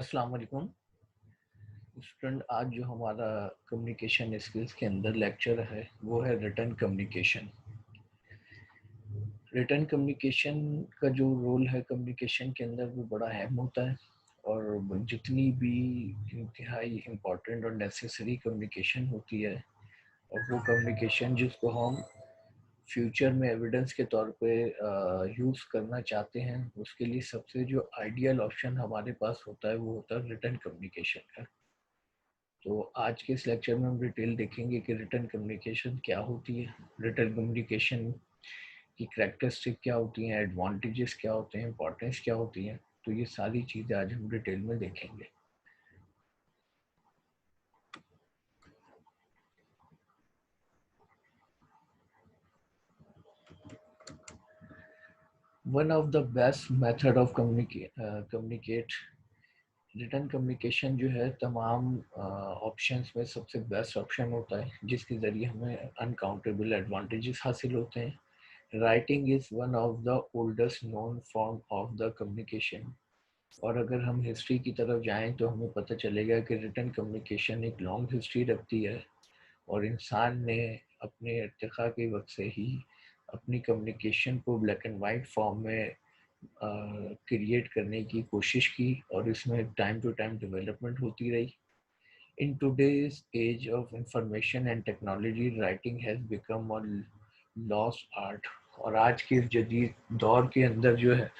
अस्सलाम वालेकुम स्टूडेंट। आज जो हमारा कम्युनिकेशन स्किल्स के अंदर लेक्चर है वो है रिटन कम्युनिकेशन। रिटन कम्युनिकेशन का जो रोल है कम्युनिकेशन के अंदर वो बड़ा अहम होता है और जितनी भी इंतहाई इम्पोर्टेंट और नेसेसरी कम्युनिकेशन होती है और वो कम्युनिकेशन जिसको हम फ्यूचर में एविडेंस के तौर पे यूज़ करना चाहते हैं उसके लिए सबसे जो आइडियल ऑप्शन हमारे पास होता है वो होता है रिटन कम्युनिकेशन का। तो आज के इस लेक्चर में हम डिटेल देखेंगे कि रिटन कम्युनिकेशन क्या होती है, रिटन कम्युनिकेशन की करैक्टरिस्टिक क्या होती हैं, एडवांटेजेस क्या होते हैं, इंपॉर्टेंस क्या होती हैं। तो ये सारी चीज़ें आज हम डिटेल में देखेंगे। One of the best method of communicate written communication जो है तमाम ऑप्शंस में सबसे बेस्ट ऑप्शन होता है जिसके ज़रिए हमें अनकाउंटेबल एडवांटेजेस हासिल होते हैं। Writing is one of the oldest known form of the communication. और अगर हम हिस्ट्री की तरफ जाएं तो हमें पता चलेगा कि रिटन कम्युनिकेशन एक लॉन्ग हिस्ट्री रखती है और इंसान ने अपने इर्तिक़ा के वक्त से ही अपनी कम्युनिकेशन को ब्लैक एंड वाइट फॉर्म में क्रिएट करने की कोशिश की और इसमें टाइम टू टाइम डेवलपमेंट होती रही। In today's age of information and technology writing has become a lost art. और आज के इस जदीद दौर के अंदर जो है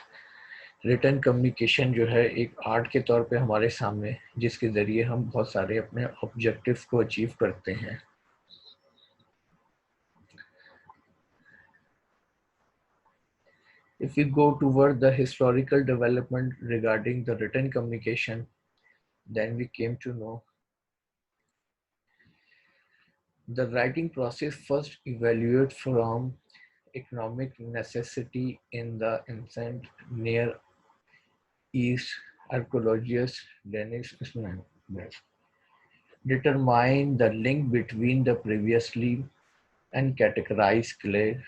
रिटन कम्युनिकेशन जो है एक आर्ट के तौर पे हमारे सामने, जिसके ज़रिए हम बहुत सारे अपने ऑब्जेक्टिव्स को अचीव करते हैं। If we go toward the historical development regarding the written communication, then we came to know the writing process first evaluated from economic necessity in the ancient Near East. Archaeologists Denis Usman determined the link between the previously and categorized clay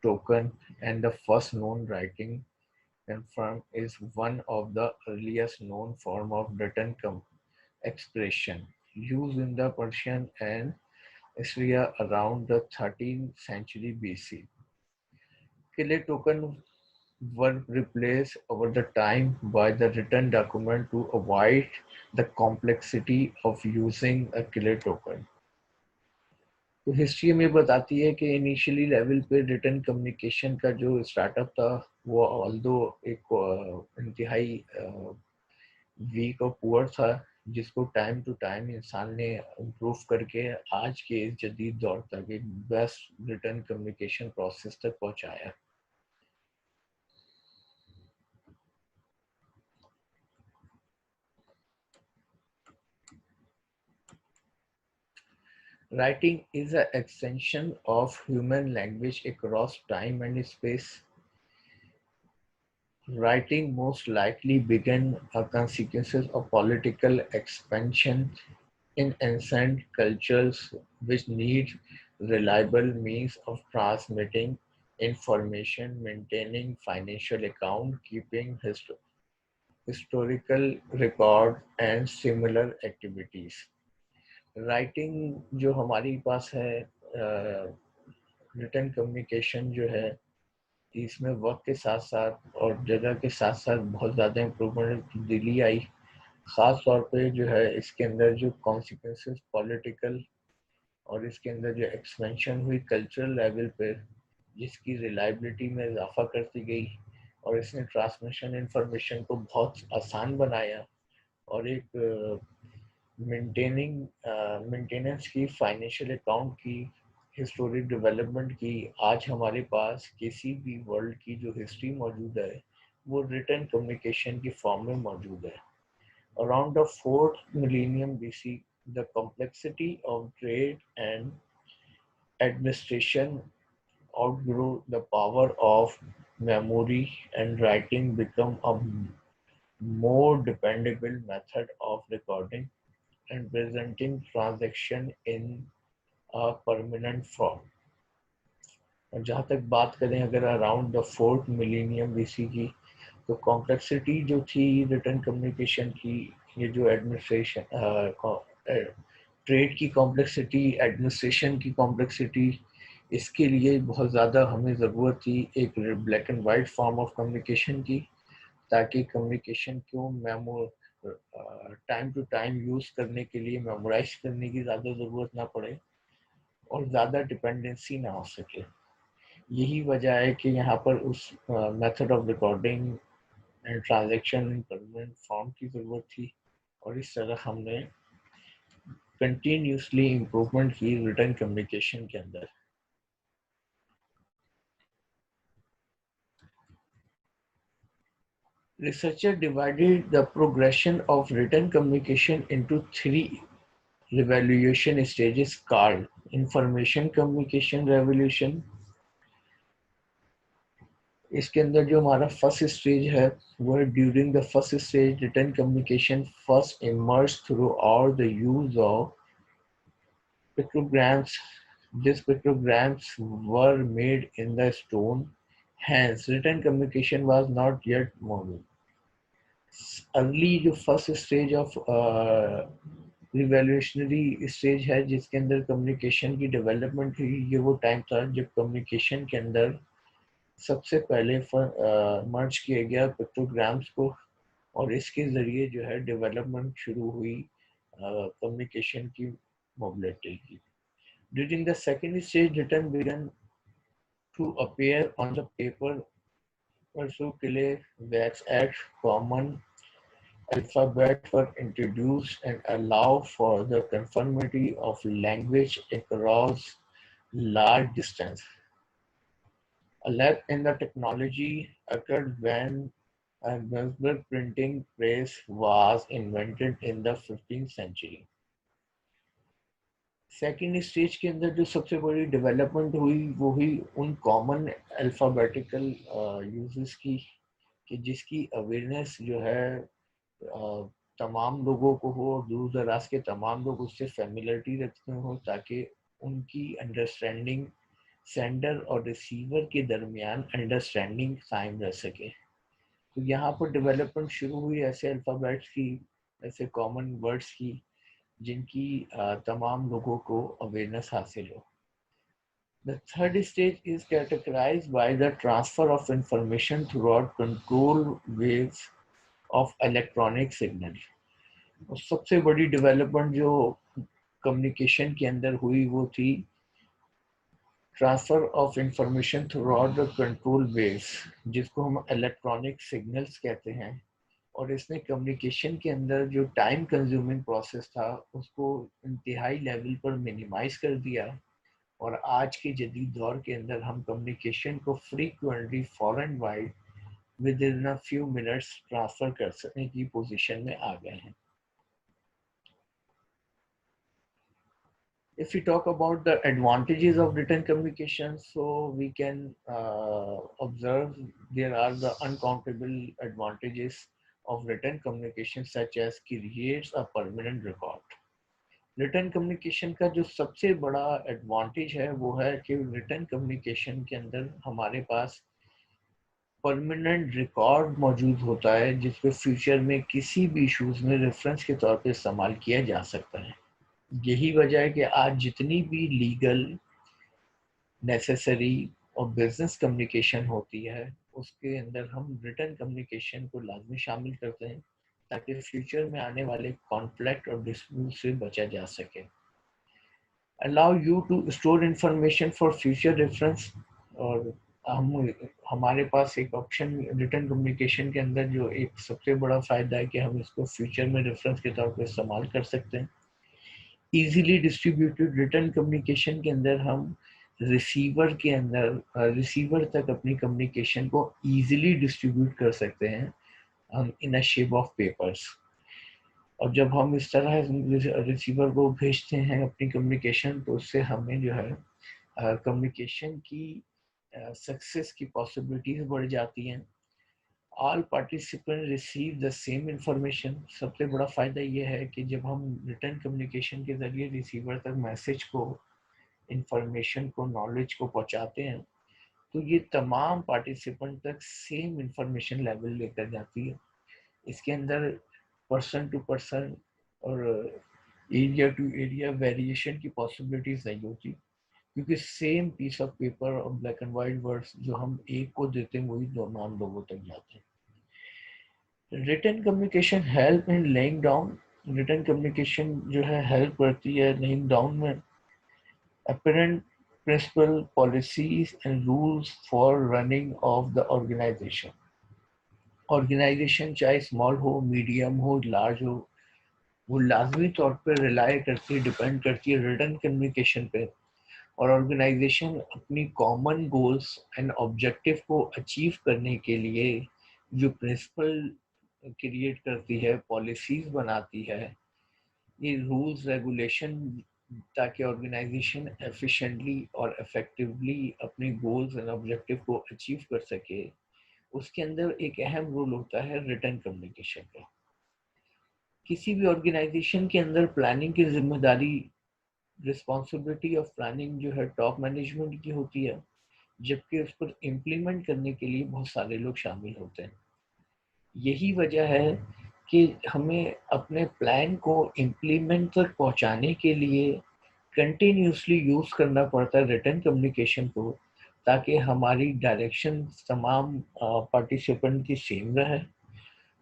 token, and the first known writing confirmed is one of the earliest known form of written expression used in the Persian and Assyria around the 13th century BC. Clay token were replaced over the time by the written document to avoid the complexity of using a clay token. तो history में बताती है कि initially level पे written communication का जो startup था वो ऑल्दो एक इंतहाई वीक और पुअर था, जिसको टाइम टू टाइम इंसान ने इम्प्रूव करके आज के इस जदीद दौर तक एक बेस्ट रिटन कम्युनिकेशन प्रोसेस तक पहुंचाया। Writing is an extension of human language across time and space. Writing most likely began a consequence of political expansion in ancient cultures which need reliable means of transmitting information, maintaining financial account, keeping historical record and similar activities. Writing जो हमारी पास है, written communication जो है, इसमें वक्त के साथ साथ और जगह के साथ साथ बहुत ज़्यादा इम्प्रूवमेंट तब्दीली आई। ख़ास तौर पे जो है इसके अंदर जो कॉन्सिक्वेंसेस पॉलिटिकल और इसके अंदर जो एक्सपेंशन हुई कल्चरल लेवल पे, जिसकी रिलायबिलिटी में इजाफा करती गई और इसने ट्रांसमिशन इंफॉर्मेशन को बहुत आसान बनाया और एक मेंटेनेंस की, फाइनेंशियल अकाउंट की, हिस्टोरिक डेवलपमेंट की आज हमारे पास किसी भी वर्ल्ड की जो हिस्ट्री मौजूद है वो रिटन कम्युनिकेशन की फॉर्म में मौजूद है। Around the 4th millennium BC, the complexity of trade and administration outgrew the power of memory, and writing become a more dependable method of recording and presenting transaction in a permanent form। और जहाँ तक बात करें अगर around the 4th millennium BC की, तो complexity जो थी रिटन कम्युनिकेशन की ये जो एडमिनिस्ट्रेशन ट्रेड की कॉम्प्लेक्सिटी, एडमिनिस्ट्रेशन की कॉम्प्लेक्सिटी, इसके लिए बहुत ज़्यादा हमें ज़रूरत थी एक black and white form of communication की, ताकि कम्युनिकेशन को टाइम टू टाइम यूज़ करने के लिए मेमोराइज करने की ज़्यादा ज़रूरत ना पड़े और ज़्यादा डिपेंडेंसी ना हो सके। यही वजह है कि यहाँ पर उस method of recording and transaction in permanent form की ज़रूरत थी, और इस तरह हमने कंटिन्यूसली इम्प्रूवमेंट की रिटर्न कम्युनिकेशन के अंदर। Researcher divided the progression of written communication into three revolution stages called information communication revolution। इसके अंदर जो हमारा फर्स्ट स्टेज है वो है during the first stage written communication first emerge through out the use of pictograms. These pictograms were made in the stone, hence written communication was not yet moving. Early जो first stage of revolutionary stage है जिसके अंदर communication की development हुई, ये वो time था जब कम्युनिकेशन के अंदर सबसे पहले मर्ज किया गया पिक्टोग्राम्स को, और इसके ज़रिए जो है डेवलपमेंट शुरू हुई कम्युनिकेशन की मोबिलिटी की। During the second stage written began to appear on the paper परसों के लिए wax act common alphabet were introduced and allow for the conformity of language across large distance. A leap in the technology occurred when a Gutenberg printing press was invented in the 15th century. Second stage के अंदर जो सबसे बड़ी development हुई वो हुई उन common alphabetical uses की, कि जिसकी अवेयरनेस जो है तमाम लोगों को हो और दूर दराज के तमाम लोग उससे फेमिलियरिटी रखते हो, ताकि उनकी अंडरस्टैंडिंग सेंडर और रिसीवर के दरमियान अंडरस्टैंडिंग कायम रह सके। तो यहाँ पर डेवलपमेंट शुरू हुई ऐसे अल्फ़ाबेट्स की, ऐसे कॉमन वर्ड्स की, जिनकी तमाम लोगों को अवेयरनेस हासिल हो। The third stage is characterized by the transfer of information throughout control waves of electronic signal। और सबसे बड़ी डेवलपमेंट जो कम्युनिकेशन के अंदर हुई वो थी transfer of information through out the control waves, जिसको हम इलेक्ट्रॉनिक सिग्नल्स कहते हैं। और इसने कम्युनिकेशन के अंदर जो टाइम कंज्यूमिंग प्रोसेस था उसको इंतहाई लेवल पर मिनिमाइज कर दिया, और आज के जदीद दौर के अंदर हम कम्युनिकेशन को frequently for and wide with in a few minutes transfer कर सकने की पोजीशन में आ गए हैं। If we talk about the advantages of written communication, so we can observe there are the uncountable advantages of written communication, such as creates a permanent record। Written communication का जो सबसे बड़ा एडवांटेज है वो है कि रिटन कम्युनिकेशन के अंदर हमारे पास परमानेंट रिकॉर्ड मौजूद होता है, जिसको फ्यूचर में किसी भी इशूज़ में रेफरेंस के तौर पे इस्तेमाल किया जा सकता है। यही वजह है कि आज जितनी भी लीगल नेसेसरी और बिजनेस कम्युनिकेशन होती है उसके अंदर हम रिटन कम्युनिकेशन को लाजमी शामिल करते हैं, ताकि फ्यूचर में आने वाले कॉन्फ्लिक्ट और डिस्प्यूट से बचा जा सके। Allow you to store information for future reference. और हमारे पास एक ऑप्शन रिटन कम्युनिकेशन के अंदर जो एक सबसे बड़ा फ़ायदा है कि हम इसको फ्यूचर में रेफरेंस के तौर पर इस्तेमाल कर सकते हैं। इजीली डिस्ट्रीब्यूटेड रिटर्न कम्युनिकेशन के अंदर हम रिसीवर के अंदर रिसीवर तक अपनी कम्युनिकेशन को इजीली डिस्ट्रीब्यूट कर सकते हैं हम इन अ शेप ऑफ पेपर्स। और जब हम इस तरह रिसीवर को भेजते हैं अपनी कम्युनिकेशन, तो उससे हमें जो है कम्युनिकेशन की सक्सेस की पॉसिबिलिटीज बढ़ जाती हैं। All participant receive the same information. सबसे बड़ा फ़ायदा ये है कि जब हम रिटर्न कम्युनिकेशन के ज़रिए रिसीवर तक मैसेज को, इंफॉर्मेशन को, नॉलेज को पहुंचाते हैं, तो ये तमाम पार्टिसिपेंट तक सेम इंफॉर्मेशन लेवल लेकर जाती है। इसके अंदर पर्सन टू पर्सन और एरिया टू एरिया वेरिएशन की पॉसिबिलिटीज नहीं होती, क्योंकि सेम पीस ऑफ पेपर और ब्लैक एंड वाइट वर्ड्स जो हम एक को देते हैं वही दो नॉन लोगों तक जाते हैं। Written communication help in laying down, written communication जो है हेल्प करती है लेइंग डाउन में apparent principle, policies and rules for running of the organization. Organisation चाहे स्मॉल हो, मीडियम हो, लार्ज हो, वो लाजमी तौर पर रिलाय करती है, डिपेंड करती है रिटन कम्युनिकेशन पे। और ऑर्गेनाइजेशन अपनी कॉमन गोल्स एंड ऑब्जेक्टिव को अचीव करने के लिए जो प्रिंसिपल क्रिएट करती है, पॉलिसीज बनाती है, ये रूल्स रेगुलेशन, ताकि ऑर्गेनाइजेशन एफिशिएंटली और इफेक्टिवली अपने गोल्स एंड ऑब्जेक्टिव को अचीव कर सके, उसके अंदर एक अहम रोल होता है रिटन कम्युनिकेशन का। किसी भी ऑर्गेनाइजेशन के अंदर प्लानिंग की जिम्मेदारी, रिस्पॉन्सिबिलिटी ऑफ प्लानिंग जो है टॉप मैनेजमेंट की होती है, जबकि उस पर इम्प्लीमेंट करने के लिए बहुत सारे लोग शामिल होते हैं। यही वजह है कि हमें अपने प्लान को इम्प्लीमेंट तक पहुंचाने के लिए कंटिन्यूसली यूज करना पड़ता है रिटन कम्युनिकेशन को, ताकि हमारी डायरेक्शन तमाम पार्टिसिपेंट की सेम रहे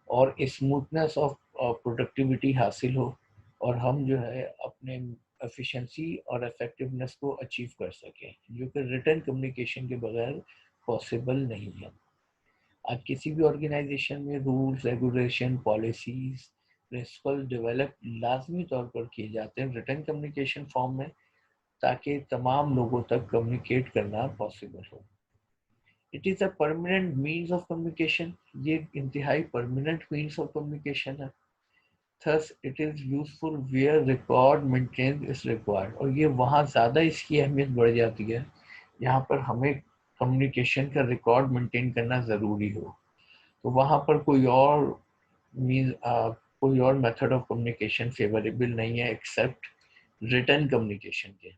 और स्मूथनेस ऑफ प्रोडक्टिविटी हासिल हो और हम जो है अपने एफिशिएंसी और इफेक्टिवनेस को अचीव कर सकें, जो कि रिटन कम्युनिकेशन के बगैर पॉसिबल नहीं है। आज किसी भी ऑर्गेनाइजेशन में rules regulation policies principle develop लाजमी तौर पर किए जाते हैं रिटन कम्युनिकेशन फॉर्म में, ताकि तमाम लोगों तक कम्युनिकेट करना पॉसिबल हो। It is a permanent means of communication, ये इंतहाई परमानेंट मीन्स ऑफ कम्युनिकेशन है। Thus it is useful where record maintain is required, और ये वहाँ ज़्यादा इसकी अहमियत बढ़ जाती है यहाँ पर हमें कम्युनिकेशन का रिकॉर्ड मेंटेन करना ज़रूरी हो। तो वहाँ पर मीन कोई और मेथड ऑफ कम्युनिकेशन फेवरेबल नहीं है एक्सेप्ट रिटन कम्युनिकेशन के।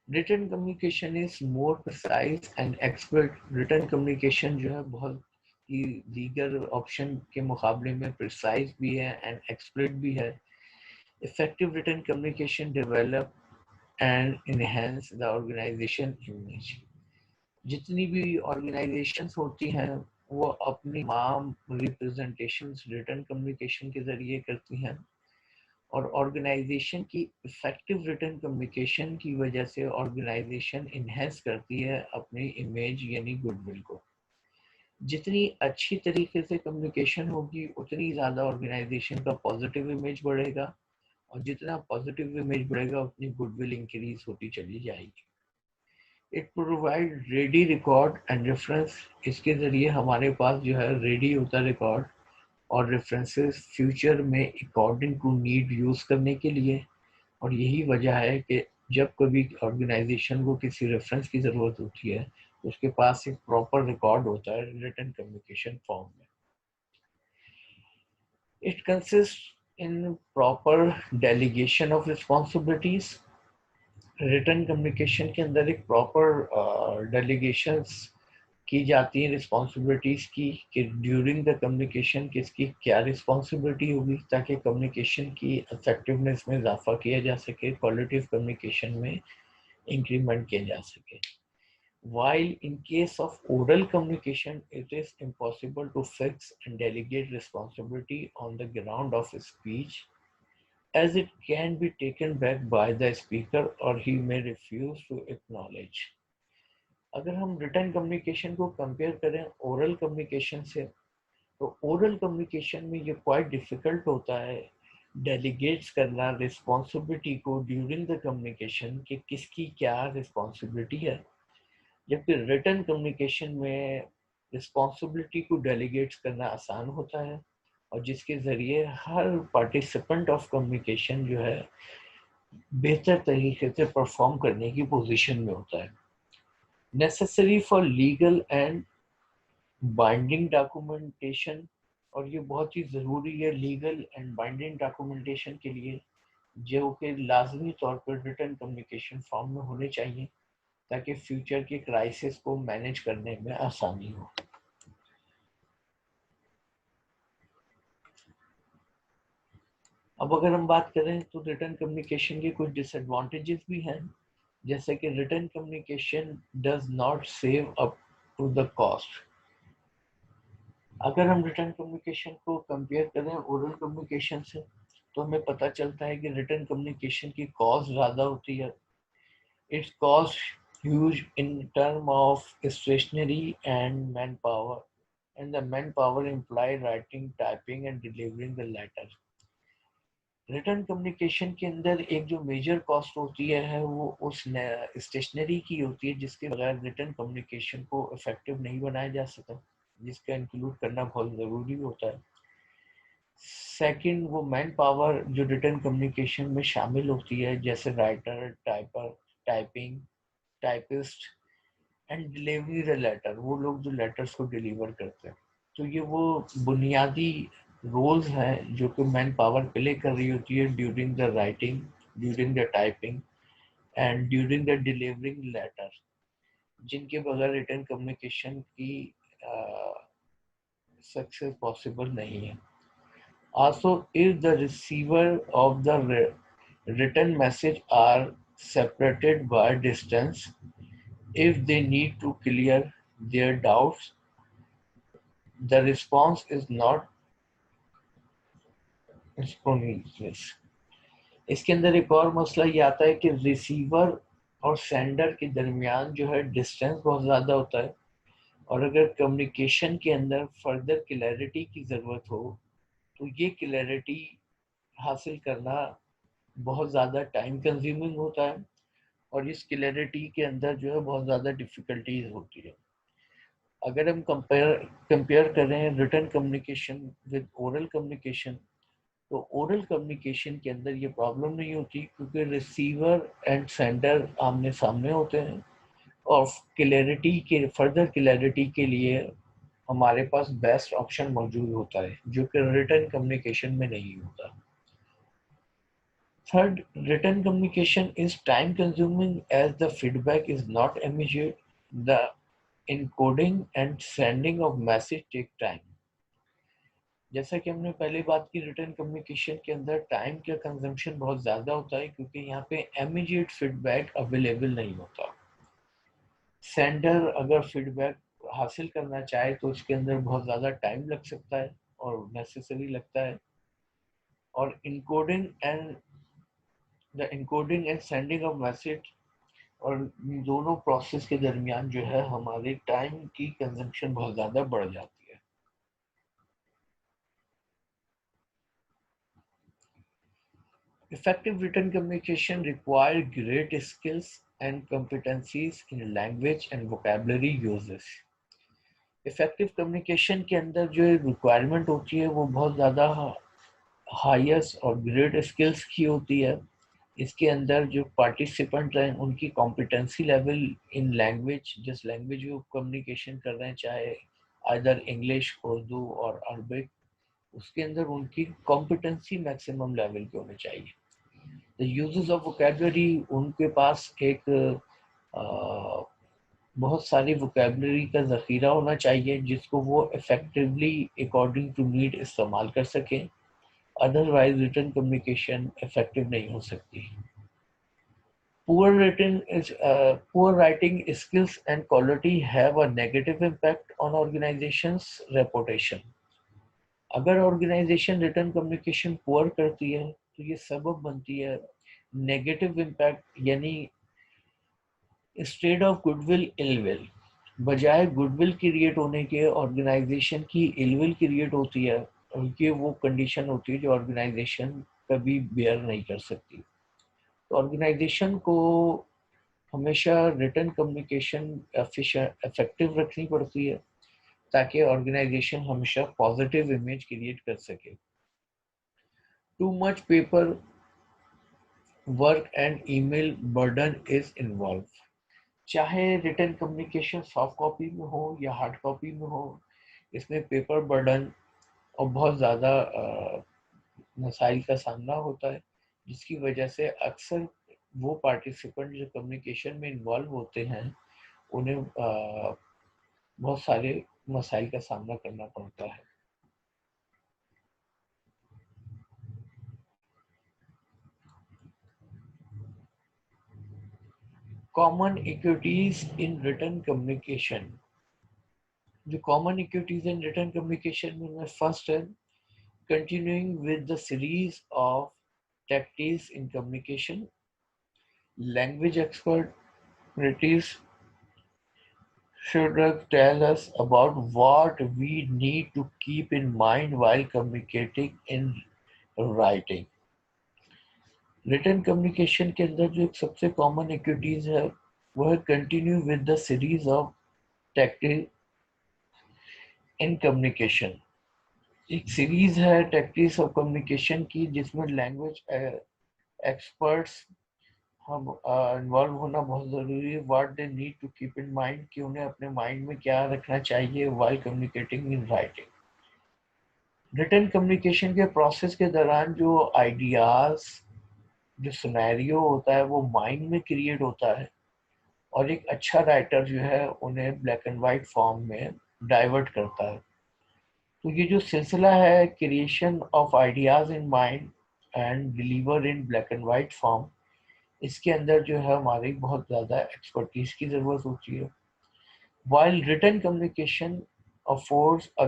Written communication is more precise and expert. Written communication जो है बहुत ही दीगर ऑप्शन के मुकाबले में प्रिसाइज भी है एंड एक्सपर्ट भी है। Effective written communication develop and enhance the organisation image. जितनी भी ऑर्गेनाइजेशंस होती हैं वो अपनी तमाम रिप्रेजेंटेशंस रिटन कम्युनिकेशन के जरिए करती हैं, और ऑर्गेनाइजेशन की इफेक्टिव रिटन कम्युनिकेशन की वजह से ऑर्गेनाइजेशन इन्हेंस करती है अपनी इमेज यानी गुडविल को। जितनी अच्छी तरीके से कम्युनिकेशन होगी उतनी ज़्यादा ऑर्गेनाइजेशन का पॉजिटिव इमेज बढ़ेगा, और जितना पॉजिटिव इमेज बढ़ेगा उतनी गुडविल इंक्रीज होती चली जाएगी। It provide ready record and reference. इसके ज़रिए हमारे पास जो है रेडी होता है रिकॉर्ड और रेफरेंसेस फ्यूचर में अकॉर्डिंग टू नीड यूज़ करने के लिए। और यही वजह है कि जब कभी ऑर्गेनाइजेशन को किसी रेफरेंस की ज़रूरत होती है तो उसके पास एक प्रॉपर रिकॉर्ड होता है रिटन कम्युनिकेशन फॉर्म में। It consist in proper delegation of responsibilities. Written communication के अंदर एक प्रॉपर डेलीगेशंस की जाती हैं रिस्पॉन्सिबिलिटीज़ की, कि ड्यूरिंग द कम्युनिकेशन किसकी क्या रिस्पॉन्सिबिलिटी होगी, ताकि कम्युनिकेशन की इफेक्टिवनेस में इजाफा किया जा सके, क्वालिटी कम्युनिकेशन में इंक्रीमेंट किया जा सके। While in case of oral communication, it is impossible to fix and delegate responsibility on the ground of speech, as it can be taken back by the speaker or he may refuse to acknowledge. अगर हम written communication को compare करें oral communication से, तो oral communication में ये quite difficult होता है डेलीगेट्स करना रिस्पॉन्सिबिलिटी को ड्यूरिंग द कम्युनिकेशन कि किसकी क्या रिस्पॉन्सिबिलिटी है, जबकि रिटन कम्युनिकेशन में रिस्पॉन्सिबिलिटी को डेलीगेट्स करना आसान होता है, और जिसके ज़रिए हर पार्टिसिपेंट ऑफ कम्युनिकेशन जो है बेहतर तरीके से परफॉर्म करने की पोजीशन में होता है। Necessary for legal and binding documentation, और ये बहुत ही ज़रूरी है लीगल एंड बाइंडिंग डॉक्यूमेंटेशन के लिए, जो कि लाजमी तौर पर रिटन कम्युनिकेशन फॉर्म में होने चाहिए। ताकि फ्यूचर के क्राइसिस को मैनेज करने में आसानी हो। अब अगर हम बात करें तो रिटर्न कम्युनिकेशन के कुछ डिसएडवांटेजेस भी हैं, जैसे कि written communication does not save up to the cost. अगर हम रिटर्न कम्युनिकेशन को कंपेयर करें ओरल कम्युनिकेशन से, तो हमें पता चलता है कि रिटर्न कम्युनिकेशन की कॉस्ट ज़्यादा होती है। It's cost huge in term of stationery and man power, and the man power employ writing, typing and delivering the letter. Written communication के अंदर एक जो मेजर कॉस्ट होती है वो उस स्टेशनरी की होती है, जिसके बगैर रिटर्न कम्युनिकेशन को इफेक्टिव नहीं बनाया जा सकता, जिसका इंक्लूड करना बहुत ज़रूरी होता है। सेकंड, वो मैन पावर जो रिटर्न कम्युनिकेशन में शामिल होती है, जैसे writer, typer, typing, typist and delivery the letter, वो लोग जो लेटर्स को डिलीवर करते हैं। तो ये वो बुनियादी रोल्स हैं जो कि मैन पावर प्ले कर रही होती है during the writing, during the typing and during the delivering letter, जिनके बगैर रिटर्न कम्युनिकेशन की सक्सेस पॉसिबल नहीं है। Also, if the receiver of the written message are separated by distance, if they need to clear their doubts, the response is not spontaneous. इसके अंदर एक और मसला ये आता है कि रिसीवर और सेंडर के दरमियान जो है डिस्टेंस बहुत ज़्यादा होता है, और अगर कम्युनिकेशन के अंदर फर्दर क्लैरिटी की ज़रूरत हो तो ये क्लैरिटी हासिल करना बहुत ज़्यादा टाइम कंज्यूमिंग होता है, और इस क्लैरिटी के अंदर जो है बहुत ज़्यादा डिफ़िकल्टीज होती है। अगर हम कंपेयर करें return communication with oral communication, तो ओरल कम्युनिकेशन के अंदर ये प्रॉब्लम नहीं होती, क्योंकि रिसीवर एंड सेंडर आमने सामने होते हैं, और क्लैरिटी के फर्दर क्लैरिटी के लिए हमारे पास बेस्ट ऑप्शन मौजूद होता है, जो कि रिटर्न कम्युनिकेशन में नहीं होता। Third, written communication is time consuming as the feedback is not immediate. The encoding and sending of message take time. जैसा कि हमने पहले बात की, रिटर्न कम्युनिकेशन के अंदर टाइम का कंजम्पशन बहुत ज़्यादा होता है, क्योंकि यहाँ पे इमीडिएट फीडबैक अवेलेबल नहीं होता। सेंडर अगर फीडबैक हासिल करना चाहे तो उसके अंदर बहुत ज़्यादा टाइम लग सकता है और नेसेसरी लगता है, और encoding and sending of message, और दोनों प्रोसेस के दरमियान जो है हमारे टाइम की कंजम्पशन बहुत ज़्यादा बढ़ जाती है। Effective written communication require great skills and competencies in language and vocabulary uses. Effective communication के अंदर जो रिक्वायरमेंट होती है वो बहुत ज़्यादा हाईएस्ट और ग्रेट स्किल्स की होती है। इसके अंदर जो पार्टिसिपेंट हैं उनकी कॉम्पिटेंसी लेवल इन लैंग्वेज, जिस लैंग्वेज वो कम्युनिकेशन कर रहे हैं, चाहे आइदर इंग्लिश, उर्दू और अरबिक, उसके अंदर उनकी कॉम्पिटेंसी मैक्सिमम लेवल की होनी चाहिए। द यूजेस ऑफ वोकैबुलरी, उनके पास एक बहुत सारी वोकैबुलरी का ज़ख़ीरा होना चाहिए जिसको वो इफ़ेक्टिवली अकॉर्डिंग टू नीड इस्तेमाल कर सकें, अदरवाइज रिटर्न कम्युनिकेशन इफेक्टिव नहीं हो सकती। Poor writing skills and quality have a negative impact on organization's reputation. अगर ऑर्गेनाइजेशन रिटर्न कम्युनिकेशन पुअर करती है तो ये सबब बनती है नेगेटिव इम्पैक्ट, यानी स्टेट ऑफ गुडविल इलविल, बजाय गुडविल क्रिएट होने के ऑर्गेनाइजेशन की इलविल क्रिएट होती है, और ये वो कंडीशन होती है जो ऑर्गेनाइजेशन कभी बेयर नहीं कर सकती। तो ऑर्गेनाइजेशन को हमेशा रिटर्न कम्युनिकेशन इफेक्टिव रखनी पड़ती है ताकि ऑर्गेनाइजेशन हमेशा पॉजिटिव इमेज क्रिएट कर सके। Too much paper work and email burden is involve. चाहे रिटर्न कम्युनिकेशन सॉफ्ट कॉपी में हो या हार्ड कॉपी में हो, इसमें पेपर बर्डन और बहुत ज़्यादा मसाइल का सामना होता है, जिसकी वजह से अक्सर वो पार्टिसिपेंट जो कम्युनिकेशन में इन्वॉल्व होते हैं उन्हें बहुत सारे मसाइल का सामना करना पड़ता है। Common equities in written communication. जो common equities in written communication में फर्स्ट है continuing with the series of tactics in communication. Language expertise should tell us about what we need to keep in mind while communicating in writing. Written communication के अंदर जो एक सबसे common activities है वो है continue with the series of tactics in communication. एक series है tactics of communication की जिसमें लैंग्वेज एक्सपर्ट्स हम इन्वॉल्व होना बहुत ज़रूरी है। What they need to keep in mind कि उन्हें अपने माइंड में क्या रखना चाहिए while communicating in writing. Written communication के प्रोसेस के दौरान जो आइडियाज जो सिनेरियो होता है वो माइंड में क्रिएट होता है और एक अच्छा राइटर जो है उन्हें ब्लैक एंड वाइट फॉर्म में डाइवर्ट करता है। तो ये जो सिलसिला है creation of ideas in mind and deliver in black and white form, इसके अंदर जो है हमारी बहुत ज़्यादा एक्सपर्टीज की ज़रूरत होती है। While written communication affords a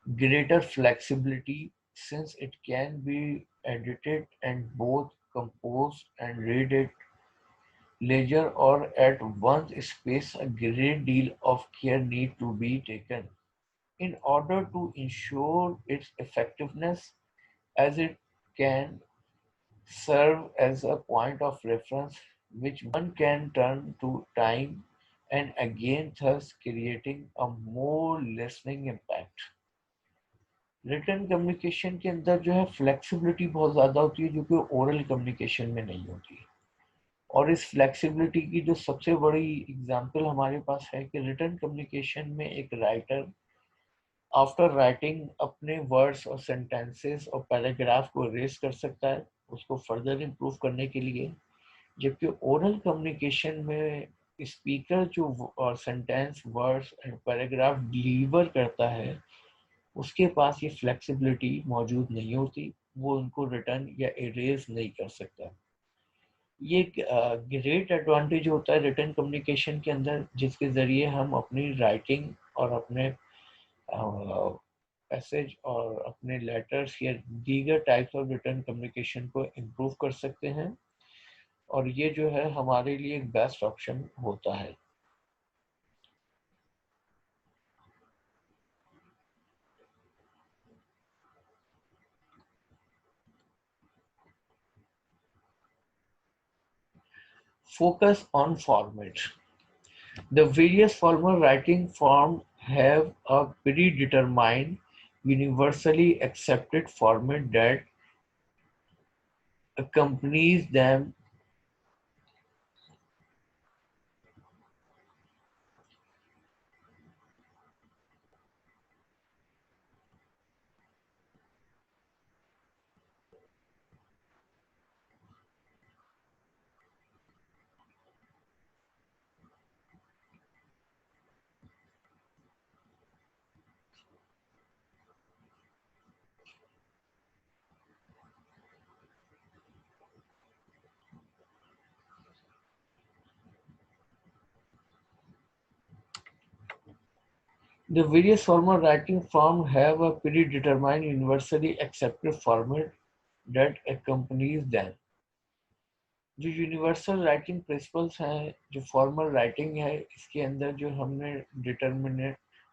greater flexibility since it can be edited and both composed and read it later or at once space, a great deal of care need to be taken in order to ensure its effectiveness, as it can serve as a point of reference which one can turn to time and again, thus creating a more listening impact. Written communication के अंदर जो है flexibility बहुत ज़्यादा होती है जो कि ओरल कम्युनिकेशन में नहीं होती। और इस फ्लेक्सिबिलिटी की जो सबसे बड़ी एग्जांपल हमारे पास है कि रिटन कम्युनिकेशन में एक राइटर आफ्टर राइटिंग अपने वर्ड्स और सेंटेंसेस और पैराग्राफ को रेस कर सकता है उसको फर्दर इम्प्रूव करने के लिए, जबकि ओरल कम्युनिकेशन में स्पीकर जो और sentence words and paragraph deliver करता है उसके पास ये फ्लेक्सिबिलिटी मौजूद नहीं होती, वो उनको रिटर्न या इरेज नहीं कर सकता। ये ग्रेट एडवांटेज होता है रिटन कम्युनिकेशन के अंदर जिसके ज़रिए हम अपनी राइटिंग और अपने मैसेज और अपने लेटर्स या दीगर टाइप्स ऑफ रिटन कम्युनिकेशन को इम्प्रूव कर सकते हैं और ये जो है हमारे लिए एक बेस्ट ऑप्शन होता है। Focus on format. The various formal writing forms have a predetermined, universally accepted format that accompanies them. The various formal writing forms have a predetermined, universally accepted format that accompanies them. जो universal writing principles हैं, जो formal writing है, इसके अंदर जो हमने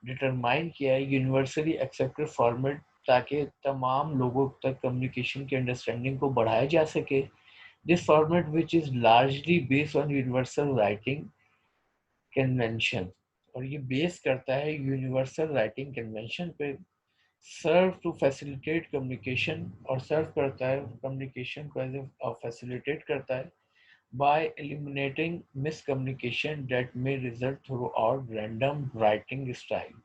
determine किया है यूनिवर्सली एक्सेप्टेड फॉर्मेट ताकि तमाम लोगों तक कम्युनिकेशन की अंडरस्टैंडिंग को बढ़ाया जा सके। This format which is largely based on universal writing convention, और ये बेस करता है यूनिवर्सल राइटिंग कन्वेंशन पे, सर्व टू फैसिलिटेट कम्युनिकेशन, और सर्व करता है कम्युनिकेशन को एज ए फैसिलिटेट करता है by eliminating miscommunication that may result throughout random writing style।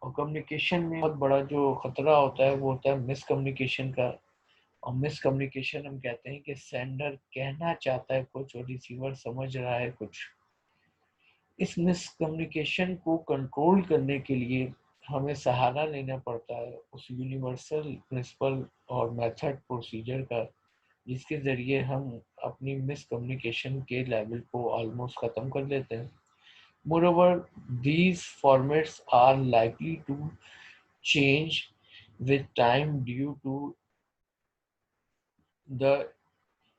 और कम्युनिकेशन में बहुत बड़ा जो खतरा होता है वो होता है मिसकम्युनिकेशन का, और मिसकम्युनिकेशन हम कहते हैं कि सेंडर कहना चाहता है कुछ और रिसीवर समझ रहा है कुछ। इस मिसकम्युनिकेशन को कंट्रोल करने के लिए हमें सहारा लेना पड़ता है उस यूनिवर्सल प्रिंसिपल और मेथड प्रोसीजर का, जिसके ज़रिए हम अपनी मिसकम्युनिकेशन के लेवल को ऑलमोस्ट ख़त्म कर देते हैं। Moreover, these formats are likely to change with time due to the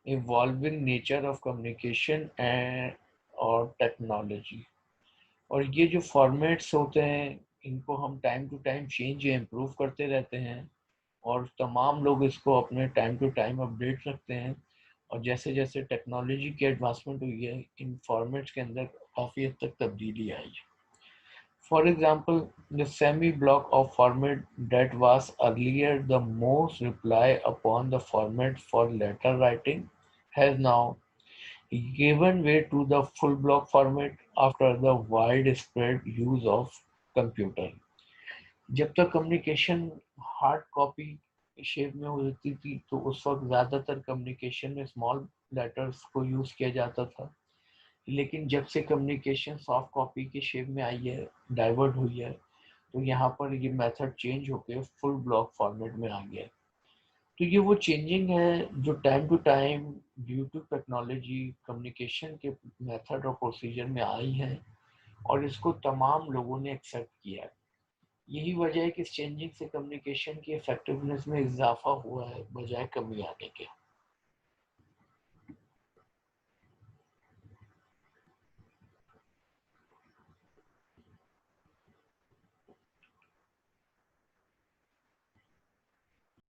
evolving nature of communication and और टेक्नोलॉजी। और ये जो फॉर्मेट्स होते हैं इनको हम टाइम टू टाइम चेंज या इम्प्रूव करते रहते हैं और तमाम लोग इसको अपने टाइम टू टाइम अपडेट रखते हैं। और जैसे जैसे टेक्नोलॉजी की एडवांसमेंट हुई है इन फॉर्मेट्स के अंदर काफ़ी हद तक तब्दीली आई है। For example, the semi-block of format that was earlier the most relied upon the format for letter writing has now given way to the full block format after the widespread use of computer. जब तक communication hard copy shape में होती थी तो उस वक्त ज़्यादातर communication में स्मॉल लेटर्स को यूज़ किया जाता था, लेकिन जब से कम्युनिकेशन सॉफ्ट कॉपी की शेप में आई है, डाइवर्ट हुई है, तो यहाँ पर ये मेथड चेंज होके फुल ब्लॉक फॉर्मेट में आ गया है। तो ये वो चेंजिंग है जो time to time due to technology communication के मेथड और प्रोसीजर में आई है और इसको तमाम लोगों ने एक्सेप्ट किया है। यही वजह है कि इस चेंजिंग से कम्युनिकेशन की इफेक्टिवनेस में इजाफा हुआ है बजाय कमी आने के।